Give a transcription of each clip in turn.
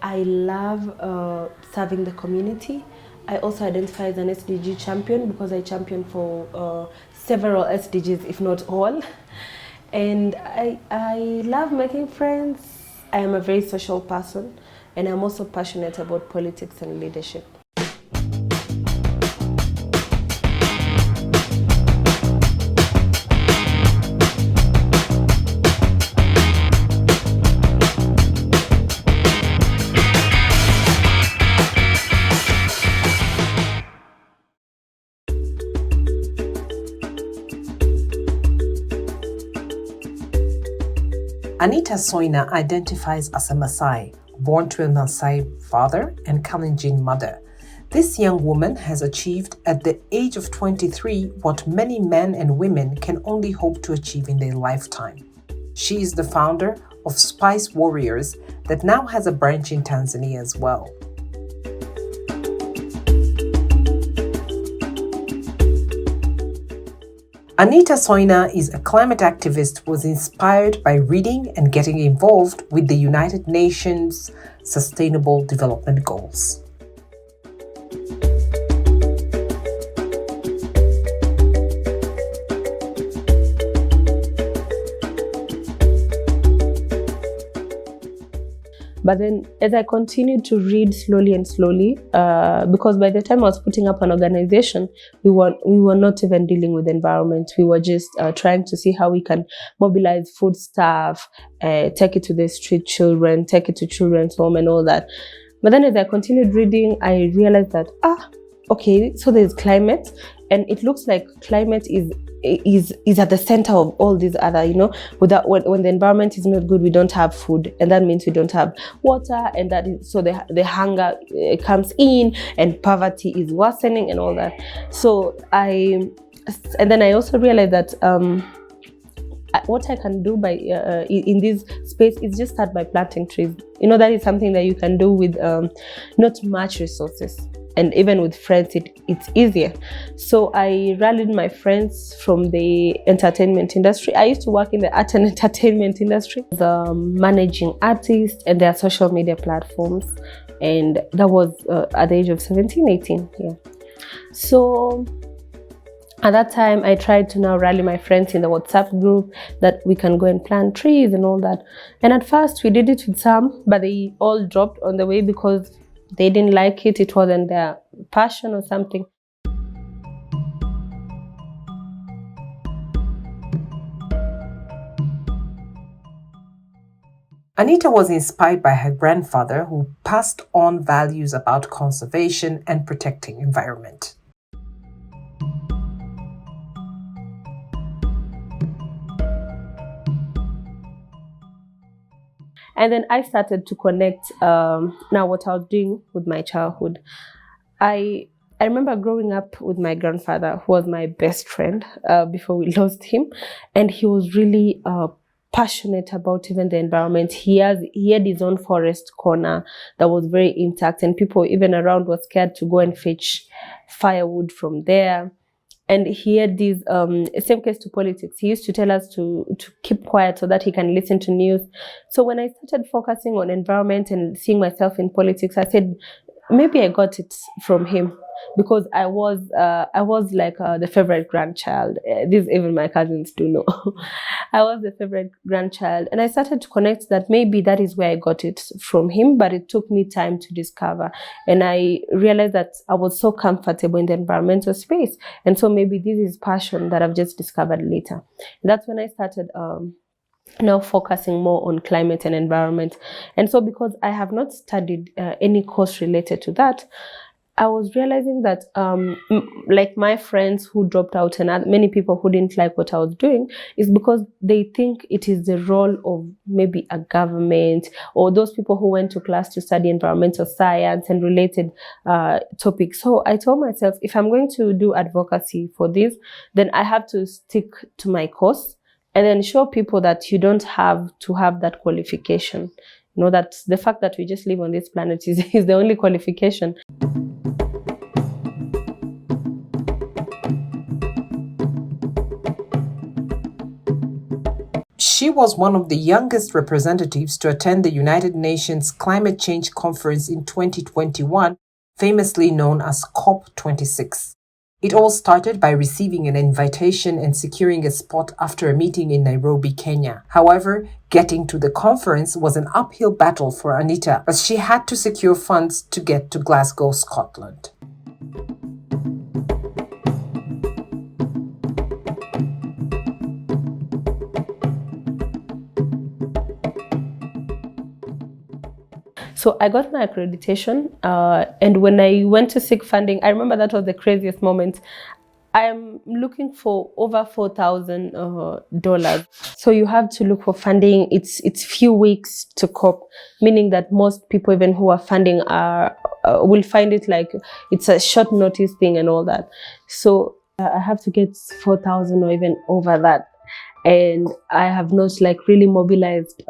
I love serving the community. I also identify as an SDG champion because I champion for several SDGs, if not all. And I love making friends. I am a very social person, and I'm also passionate about politics and leadership. Anita Soina identifies as a Maasai, born to a Maasai father and Kalenjin mother. This young woman has achieved at the age of 23 what many men and women can only hope to achieve in their lifetime. She is the founder of Spice Warriors that now has a branch in Tanzania as well. Anita Soina is a climate activist who was inspired by reading and getting involved with the United Nations Sustainable Development Goals. But then as I continued to read slowly and slowly, because by the time I was putting up an organization, we were not even dealing with the environment. We were just trying to see how we can mobilize food stuff, take it to the street children, take it to children's home and all that. But then as I continued reading, I realized that, okay, so there's climate, and it looks like climate is at the center of all these other, without when the environment is not good, we don't have food, and that means we don't have water, and that is so the hunger comes in, and poverty is worsening and all that. So then I also realized that what I can do by in this space is just start by planting trees. That is something that you can do with not much resources. And even with friends, it's easier. So I rallied my friends from the entertainment industry. I used to work in the art and entertainment industry, the managing artist and their social media platforms. And that was at the age of 17, 18. Yeah. So at that time, I tried to now rally my friends in the WhatsApp group that we can go and plant trees and all that. And at first, we did it with some, but they all dropped on the way because they didn't like it. It wasn't their passion or something. Anita was inspired by her grandfather, who passed on values about conservation and protecting environment. And then I started to connect now what I was doing with my childhood. I remember growing up with my grandfather, who was my best friend before we lost him. And he was really passionate about even the environment. He had his own forest corner that was very intact, and people even around were scared to go and fetch firewood from there. And he had this same case to politics. He used to tell us to keep quiet so that he can listen to news. So when I started focusing on environment and seeing myself in politics, I said, maybe I got it from him, because I was like the favorite grandchild. This even my cousins do know. I was the favorite grandchild, and I started to connect that maybe that is where I got it from him, but it took me time to discover. And I realized that I was so comfortable in the environmental space, and so maybe this is passion that I've just discovered later. And that's when I started now focusing more on climate and environment. And so because I have not studied any course related to that, I was realizing that like my friends who dropped out and many people who didn't like what I was doing is because they think it is the role of maybe a government or those people who went to class to study environmental science and related topics. So I told myself, if I'm going to do advocacy for this, then I have to stick to my course and then show people that you don't have to have that qualification. That the fact that we just live on this planet is the only qualification. She She was one of the youngest representatives to attend the United Nations Climate Change Conference in 2021, famously known as COP26. It all started by receiving an invitation and securing a spot after a meeting in Nairobi, Kenya. However, getting to the conference was an uphill battle for Anita, as she had to secure funds to get to Glasgow, Scotland. So I got my accreditation, and when I went to seek funding, I remember that was the craziest moment. I'm looking for over $4,000. So you have to look for funding. It's few weeks to COP, meaning that most people, even who are funding, will find it like it's a short notice thing and all that. So I have to get 4,000 or even over that. And I have not really mobilized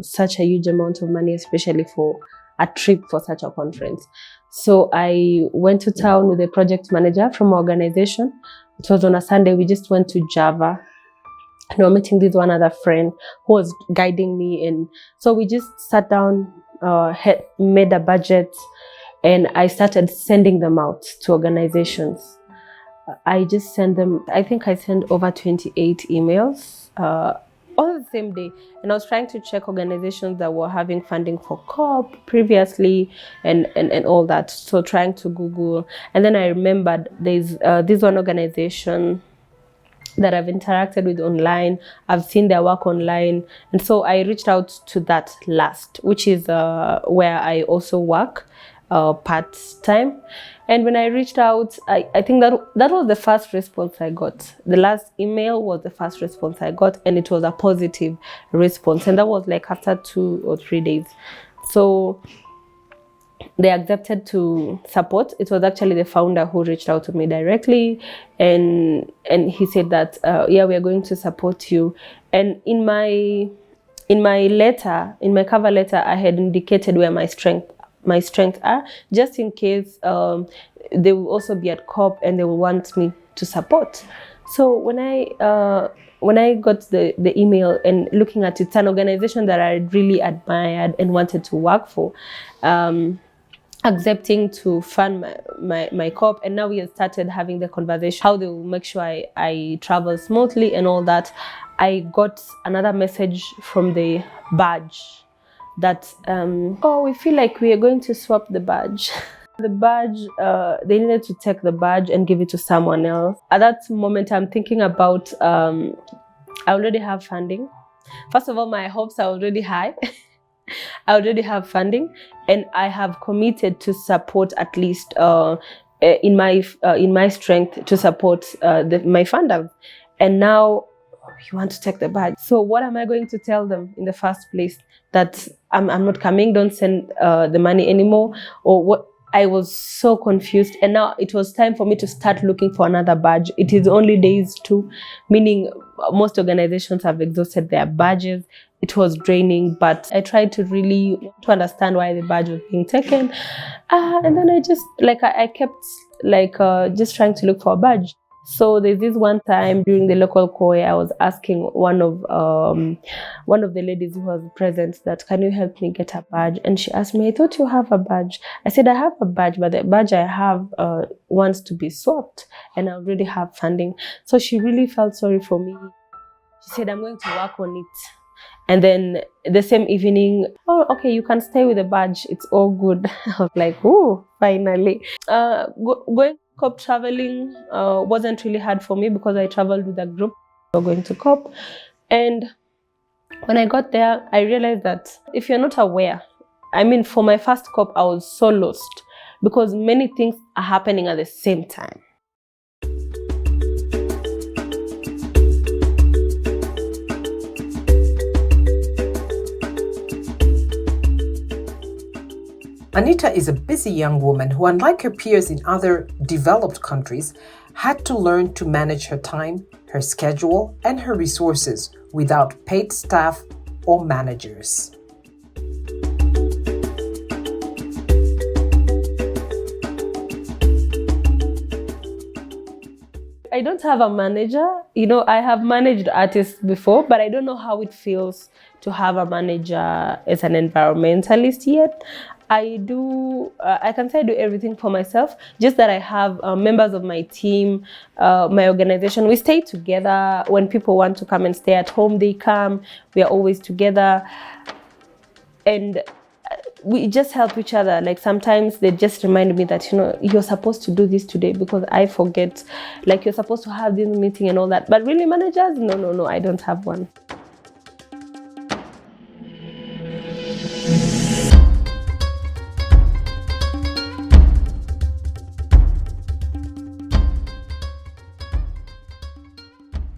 such a huge amount of money, especially for a trip for such a conference. So I went to town with a project manager from our organization. It was on a Sunday. We just went to Java. And we were meeting this one other friend who was guiding me. And so we just sat down, made a budget, and I started sending them out to organizations. I just sent them, I think I sent over 28 emails all the same day. And I was trying to check organizations that were having funding for COP previously and all that. So trying to Google. And then I remembered there's this one organization that I've interacted with online. I've seen their work online. And so I reached out to that last, which is where I also work part-time. And when I reached out, I think that was the first response I got. The last email was the first response I got, and it was a positive response. And that was like after 2 or 3 days. So they accepted to support. It was actually the founder who reached out to me directly, and he said that yeah, we are going to support you. And in my letter, in my cover letter, I had indicated where my strengths are, just in case they will also be at COP and they will want me to support. So when I got the email and looking at it, it's an organization that I really admired and wanted to work for, accepting to fund my COP. And now we have started having the conversation how they will make sure I travel smoothly and all that. I got another message from the badge that, oh, we feel like we are going to swap the badge. The badge, they needed to take the badge and give it to someone else. At that moment, I'm thinking about, I already have funding. First of all, my hopes are already high. I already have funding, and I have committed to support at least in my strength to support my funders. And now you want to take the badge. So what am I going to tell them in the first place? That I'm not coming, don't send the money anymore? Or what? I was so confused. And now it was time for me to start looking for another badge. It is only days 2, meaning most organizations have exhausted their badges. It was draining, but I tried to really understand why the badge was being taken. And then I just, I kept just trying to look for a badge. So there's this one time during the local koi, I was asking one of the ladies who was present that, can you help me get a badge? And she asked me, I thought you have a badge. I said, I have a badge, but the badge I have wants to be swapped, and I already have funding. So she really felt sorry for me. She said, I'm going to work on it. And then the same evening, oh, okay, you can stay with the badge. It's all good. I was like, oh, finally. Going COP traveling wasn't really hard for me because I traveled with a group. We were going to COP. And when I got there, I realized that if you're not aware, for my first COP, I was so lost because many things are happening at the same time. Anita is a busy young woman who, unlike her peers in other developed countries, had to learn to manage her time, her schedule, and her resources without paid staff or managers. I don't have a manager. You know, I have managed artists before, but I don't know how it feels to have a manager as an environmentalist yet. I can say I do everything for myself, just that I have members of my team, my organization. We stay together. When people want to come and stay at home, they come. We are always together. And we just help each other. Like sometimes they just remind me that, you know, you're supposed to do this today because I forget. Like you're supposed to have this meeting and all that. But really, managers, no, I don't have one.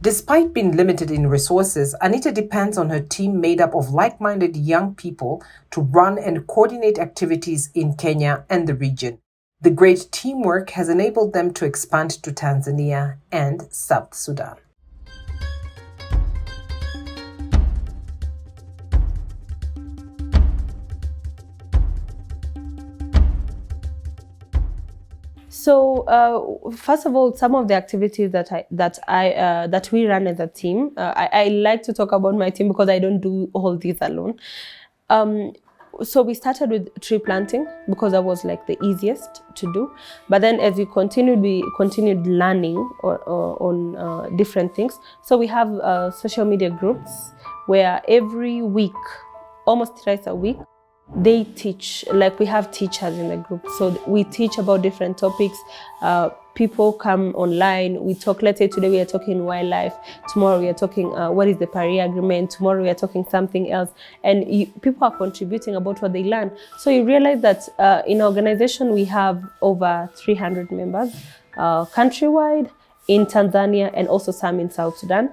Despite being limited in resources, Anita depends on her team made up of like-minded young people to run and coordinate activities in Kenya and the region. The great teamwork has enabled them to expand to Tanzania and South Sudan. So first of all, some of the activities that we run as a team, I like to talk about my team because I don't do all these alone. So we started with tree planting because that was like the easiest to do. But then as we continued learning on different things. So we have social media groups where every week, almost twice a week, they teach. Like we have teachers in the group, so we teach about different topics. People come online, we talk. Let's say today we are talking wildlife, tomorrow we are talking what is the Paris Agreement, tomorrow we are talking something else, and people are contributing about what they learn. So you realize that in our organization we have over 300 members countrywide, in Tanzania and also some in South Sudan.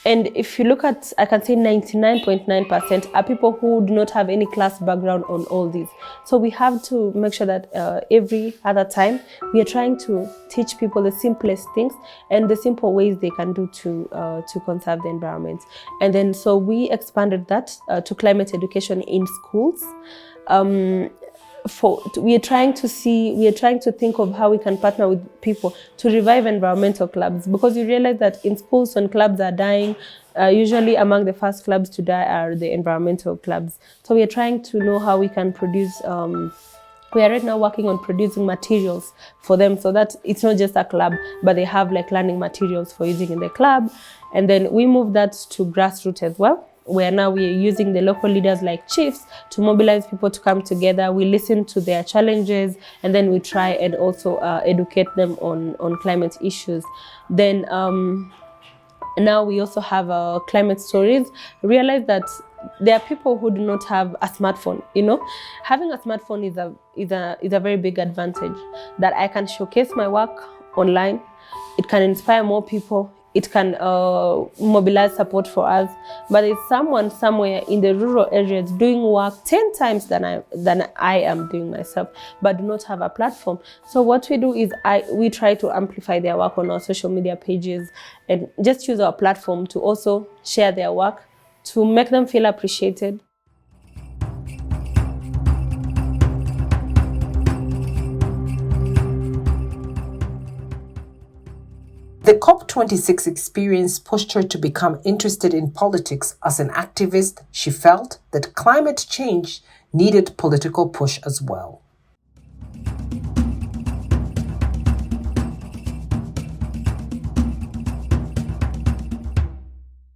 And if you look at, I can say 99.9% are people who do not have any class background on all these. So we have to make sure that every other time we are trying to teach people the simplest things and the simple ways they can do to conserve the environment. And then so we expanded that to climate education in schools. We are trying to think of how we can partner with people to revive environmental clubs, because you realize that in schools when clubs are dying, usually among the first clubs to die are the environmental clubs. So we are trying to know how we can produce, we are right now working on producing materials for them so that it's not just a club, but they have like learning materials for using in the club. And then we move that to grassroots as well, where now we are using the local leaders like chiefs to mobilize people to come together. We listen to their challenges and then we try and also educate them on climate issues. Then now we also have climate stories. Realize that there are people who do not have a smartphone. You know, having a smartphone is a very big advantage, that I can showcase my work online. It can inspire more people. It can mobilize support for us, but it's someone somewhere in the rural areas doing work 10 times than I am doing myself, but do not have a platform. So what we do is we try to amplify their work on our social media pages and just use our platform to also share their work, to make them feel appreciated. The COP26 experience pushed her to become interested in politics. As an activist, she felt that climate change needed political push as well.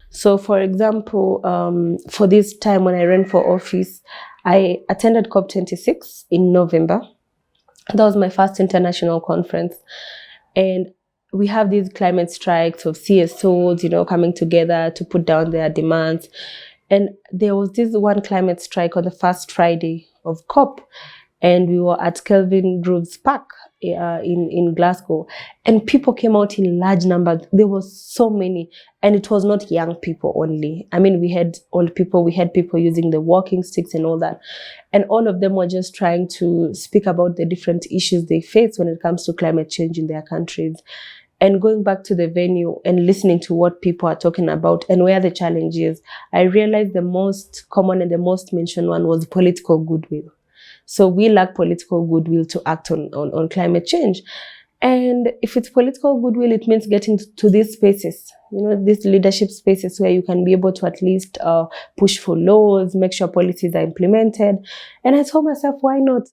So for example, for this time when I ran for office, I attended COP26 in November. That was my first international conference. And we have these climate strikes of CSOs, you know, coming together to put down their demands. And there was this one climate strike on the first Friday of COP. And we were at Kelvin Groves Park in Glasgow. And people came out in large numbers. There were so many. And it was not young people only. I mean, we had old people, we had people using the walking sticks and all that. And all of them were just trying to speak about the different issues they face when it comes to climate change in their countries. And going back to the venue and listening to what people are talking about and where the challenge is, I realized the most common and the most mentioned one was political goodwill. So we lack political goodwill to act on climate change. And if it's political goodwill, it means getting to these spaces, these leadership spaces where you can be able to at least push for laws, make sure policies are implemented. And I told myself, why not?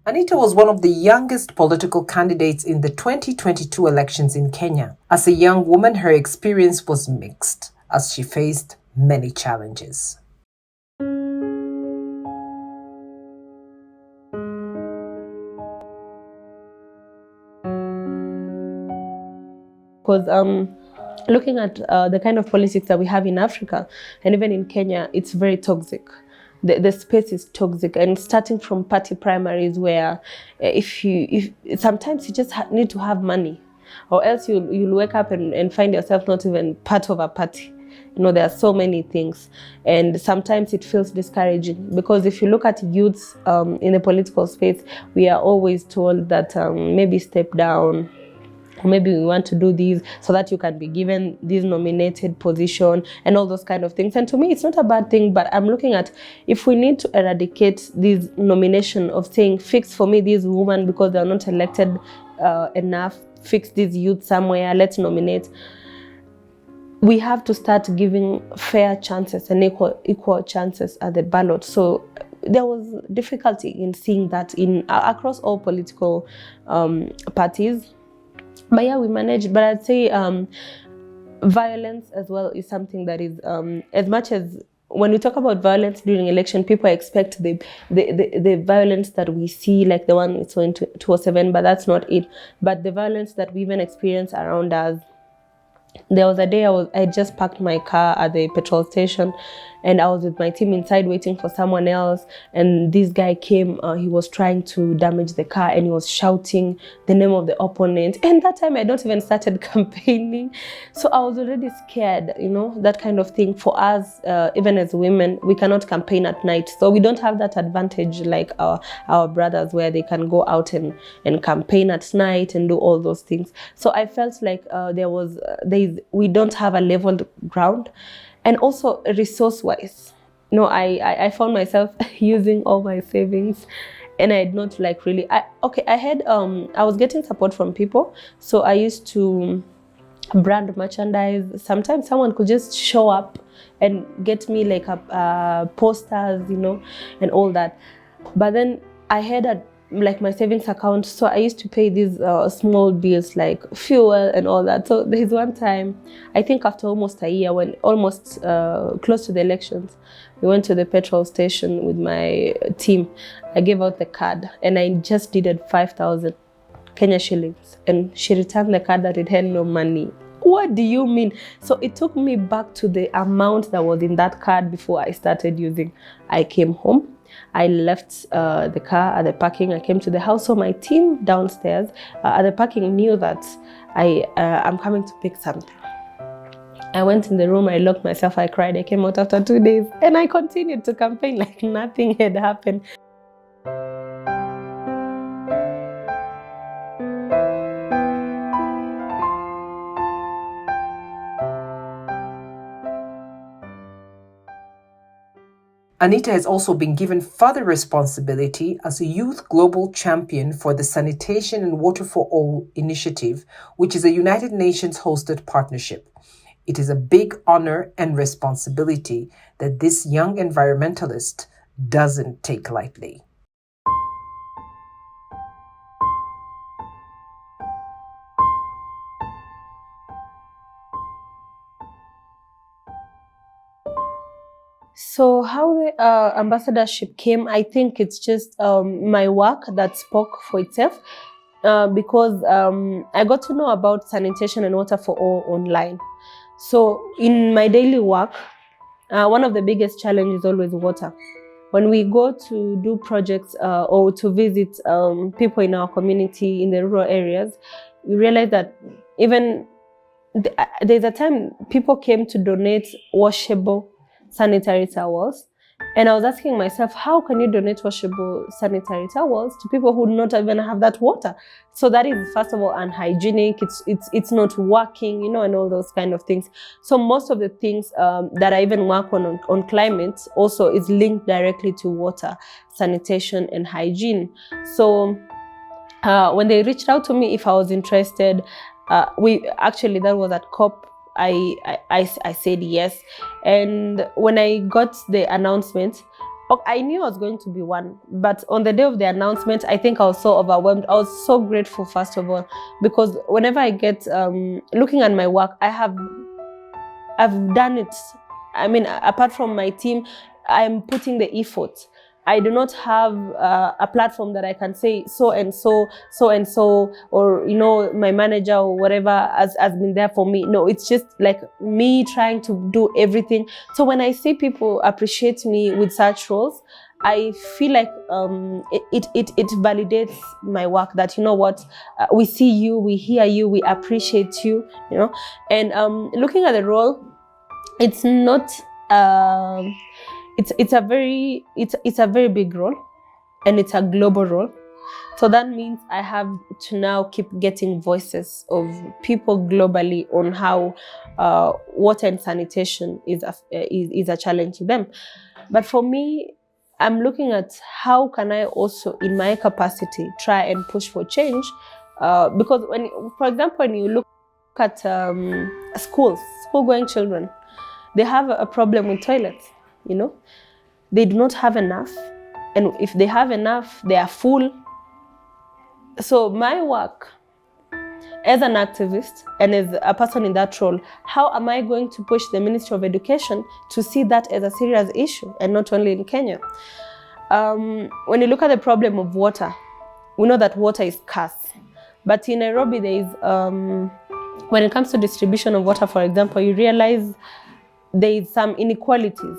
Anita was one of the youngest political candidates in the 2022 elections in Kenya. As a young woman, her experience was mixed, as she faced many challenges. Because looking at the kind of politics that we have in Africa and even in Kenya, it's very toxic. The space is toxic, and starting from party primaries where if sometimes you just need to have money, or else you'll wake up and find yourself not even part of a party. There are so many things, and sometimes it feels discouraging, because if you look at youths in the political space, we are always told that maybe step down, or maybe we want to do these so that you can be given this nominated position and all those kind of things. And to me, it's not a bad thing, but I'm looking at, if we need to eradicate this nomination of saying, fix for me this woman because they're not elected enough, fix this youth somewhere, let's nominate. We have to start giving fair chances and equal chances at the ballot. So there was difficulty in seeing that across all political parties. But yeah, we managed. But I'd say violence as well is something that is, as much as when we talk about violence during election, people expect the violence that we see, like the one in 2007, but that's not it. But the violence that we even experience around us. There was a day I just parked my car at the petrol station, and I was with my team inside waiting for someone else, and this guy came. He was trying to damage the car, and he was shouting the name of the opponent. And that time I not even started campaigning, so I was already scared, that kind of thing. For us, even as women, we cannot campaign at night, so we don't have that advantage like our brothers, where they can go out and campaign at night and do all those things. So I felt like we don't have a leveled ground. And also resource-wise, I found myself using all my savings, and I had not really. I was getting support from people, so I used to brand merchandise. Sometimes someone could just show up and get me like posters, and all that. But then I had my savings account, so I used to pay these small bills like fuel and all that. So there's one time, I think after almost a year, when almost close to the elections, we went to the petrol station with my team. I gave out the card, and I just needed 5,000 Kenya shillings, and she returned the card that it had no money. What do you mean? So it took me back to the amount that was in that card before I started using. I came home. I left the car at the parking. I came to the house, so my team downstairs at the parking knew that I'm coming to pick something. I went in the room, I locked myself, I cried, I came out after 2 days, and I continued to campaign like nothing had happened. Anita has also been given further responsibility as a youth global champion for the Sanitation and Water for All initiative, which is a United Nations hosted partnership. It is a big honor and responsibility that this young environmentalist doesn't take lightly. So how the ambassadorship came, I think it's just my work that spoke for itself, because I got to know about sanitation and water for all online. So in my daily work, one of the biggest challenges is always water. When we go to do projects or to visit people in our community in the rural areas, we realize that even there's a time people came to donate washable sanitary towels, And I was asking myself, how can you donate washable sanitary towels to people who do not even have that water? So that is, first of all, unhygienic. It's not working, you know, and all those kind of things. So most of the things that I even work on climate also is linked directly to water, sanitation, and hygiene. So when they reached out to me if I was interested, that was at COP. I said yes. And when I got the announcement, I knew I was going to be one. But on the day of the announcement, I think I was so overwhelmed. I was so grateful, first of all, because whenever I get looking at my work, I've done it. I mean, apart from my team, I'm putting the effort. I do not have a platform that I can say so and so, or, you know, my manager or whatever has been there for me. No, it's just like me trying to do everything. So when I see people appreciate me with such roles, I feel like it validates my work, that, you know what, we see you, we hear you, we appreciate you, you know. And looking at the role, it's not it's a very big role, and it's a global role. So that means I have to now keep getting voices of people globally on how water and sanitation is a challenge to them. But for me, I'm looking at how can I also, in my capacity, try and push for change. Because for example, when you look at school-going children, they have a problem with toilets. You know, they do not have enough, and if they have enough, they are full. So my work as an activist and as a person in that role, how am I going to push the Ministry of Education to see that as a serious issue, and not only in Kenya? When you look at the problem of water, we know that water is scarce, but in Nairobi there is, when it comes to distribution of water, for example, you realize there is some inequalities.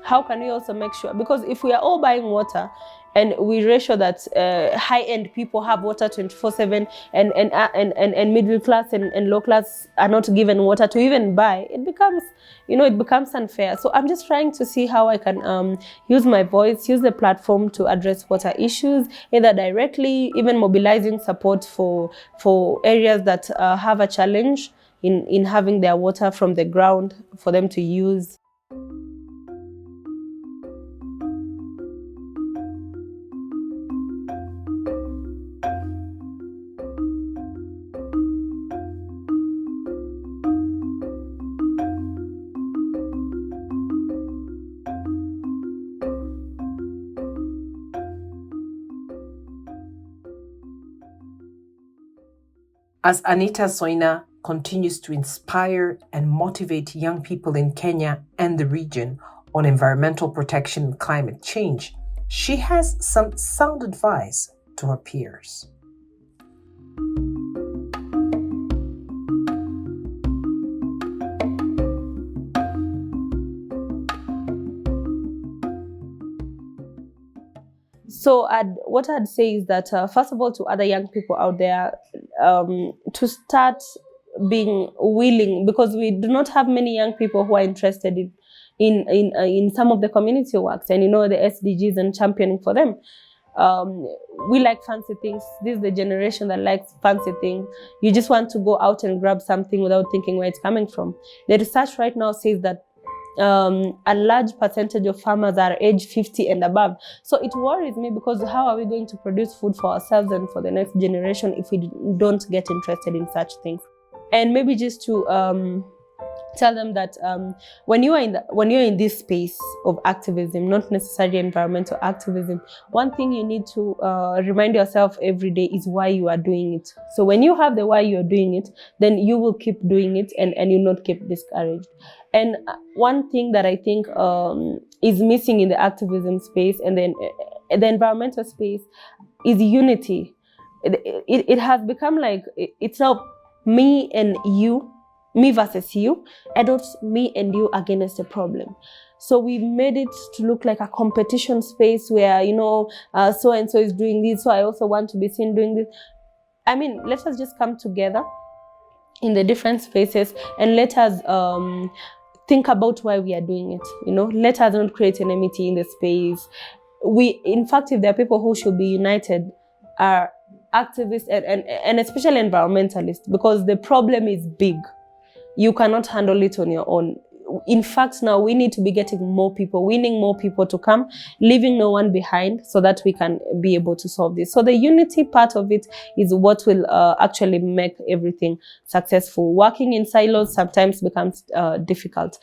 How can we also make sure? Because if we are all buying water and we ratio that high-end people have water 24/7 and middle class and low class are not given water to even buy, it becomes unfair. So I'm just trying to see how I can use my voice, use the platform to address water issues, either directly, even mobilizing support for areas that have a challenge in having their water from the ground for them to use. As Anita Soina continues to inspire and motivate young people in Kenya and the region on environmental protection and climate change, she has some sound advice to her peers. So what I'd say is that, first of all, to other young people out there, to start being willing, because we do not have many young people who are interested in some of the community works and, you know, the SDGs and championing for them. We like fancy things. This is the generation that likes fancy things. You just want to go out and grab something without thinking where it's coming from. The research right now says that a large percentage of farmers are age 50 and above. So it worries me, because how are we going to produce food for ourselves and for the next generation if we don't get interested in such things? And maybe just to tell them that when you're in this space of activism, not necessarily environmental activism, one thing you need to remind yourself every day is why you are doing it. So when you have the why you're doing it, then you will keep doing it, and you'll not keep discouraged. And one thing that I think is missing in the activism space and then the environmental space is unity. It has become like it's now me and you, me versus you, and not me and you against the problem. So we've made it to look like a competition space where, you know, so and so is doing this, so I also want to be seen doing this. I mean, let us just come together in the different spaces and let us think about why we are doing it. Let us not create enmity in the space. In fact, if there are people who should be united, are activists and especially environmentalists, because the problem is big. You cannot handle it on your own. In fact, now we need to be getting more people, winning more people to come, leaving no one behind, so that we can be able to solve this. So the unity part of it is what will actually make everything successful. Working in silos sometimes becomes difficult.